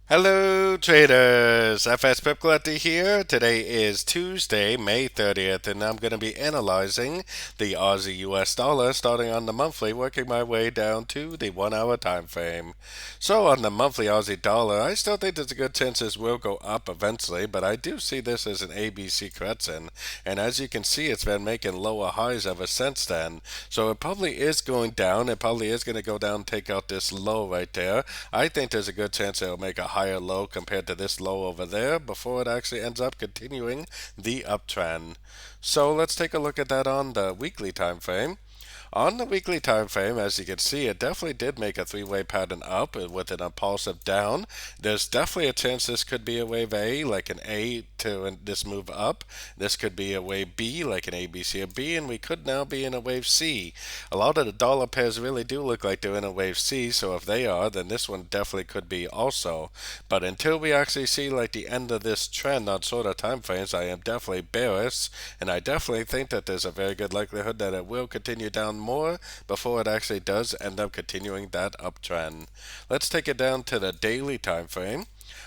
Hello traders, FX Pip Collector here. Today is Tuesday, May 30th, and I'm going to be analyzing the Aussie US dollar starting on the monthly, working my way down to the 1 hour time frame. So on the monthly Aussie dollar, I still think there's a good chance this will go up eventually, but I do see this as an ABC correction, and as you can see, it's been making lower highs ever since then. So it probably is going down. It probably is going to go down, take out this low right there. I think there's a good chance it'll make a higher low compared to this low over there before it actually ends up continuing the uptrend. So let's take a look at that on the weekly time frame. On the weekly time frame, as you can see, it definitely did make a three-way pattern up with an impulsive down. There's definitely a chance this could be a wave A, like an A to this move up. This could be a wave B, like an A, B, C, or B, and we could now be in a wave C. A lot of the dollar pairs really do look like they're in a wave C, so if they are, then this one definitely could be also. But until we actually see like the end of this trend on shorter time frames, I am definitely bearish, and I definitely think that there's a very good likelihood that it will continue down more before it actually does end up continuing that uptrend. Let's take it down to the daily time frame.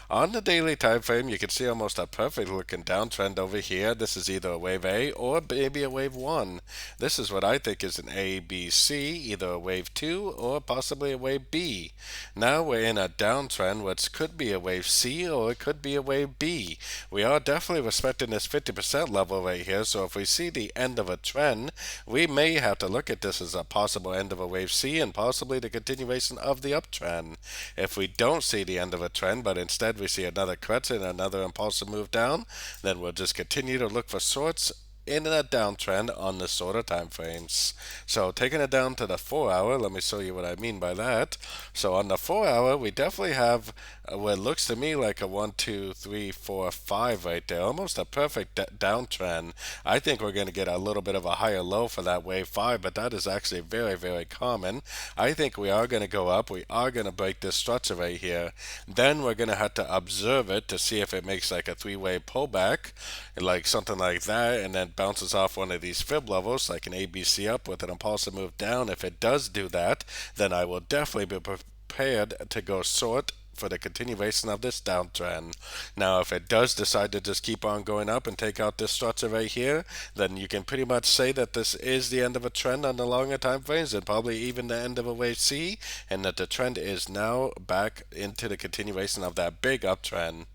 On the daily time frame, you can see almost a perfect looking downtrend over here. This is either a wave A or maybe a wave 1. This is what I think is an A, B, C, either a wave 2 or possibly a wave B. Now we're in a downtrend, which could be a wave C or it could be a wave B. We are definitely respecting this 50% level right here, so if we see the end of a trend, we may have to look at this as a possible end of a wave C and possibly the continuation of the uptrend. If we don't see the end of a trend, but instead we see another correction, another impulsive move down, then we'll just continue to look for shorts in a downtrend on the shorter time frames. So taking it down to the 4 hour, let me show you what I mean by that. So on the 4 hour, we definitely have what looks to me like a 1, 2, 3, 4, 5 right there, almost a perfect downtrend. I think we're going to get a little bit of a higher low for that wave 5, but that is actually very, very common. I think we are going to go up. We are going to break this structure right here. Then we're going to have to observe it to see if it makes like a three-way pullback, like something like that, and then bounces off one of these fib levels, like an ABC up with an impulsive move down. If it does do that, then I will definitely be prepared to go short for the continuation of this downtrend. Now, if it does decide to just keep on going up and take out this structure right here, then you can pretty much say that this is the end of a trend on the longer time frames and probably even the end of a wave C, and that the trend is now back into the continuation of that big uptrend.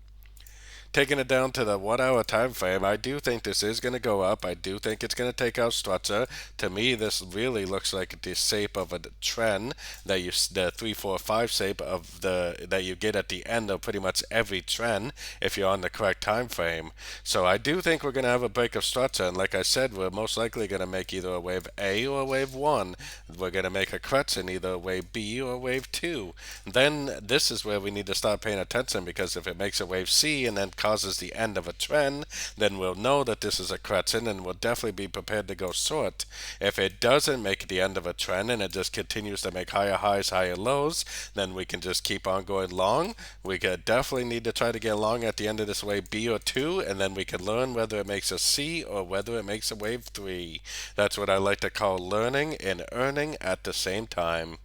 Taking it down to the 1 hour time frame, I do think this is going to go up. I do think it's going to take out structure. To me, this really looks like the shape of a trend that the 3, 4, 5 shape of the that you get at the end of pretty much every trend if you're on the correct time frame. So I do think we're going to have a break of structure, and like I said, we're most likely going to make either a wave A or a wave 1. We're going to make a correction, either a wave B or a wave 2. Then this is where we need to start paying attention, because if it makes a wave C and then causes the end of a trend, then we'll know that this is a correction and we'll definitely be prepared to go short. If it doesn't make the end of a trend and it just continues to make higher highs, higher lows, then we can just keep on going long. We could definitely need to try to get long at the end of this wave B or 2, and then we can learn whether it makes a C or whether it makes a wave 3. That's what I like to call learning and earning at the same time.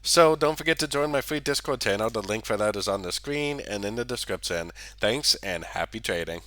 So don't forget to join my free Discord channel. The link for that is on the screen and in the description. Thanks and happy trading.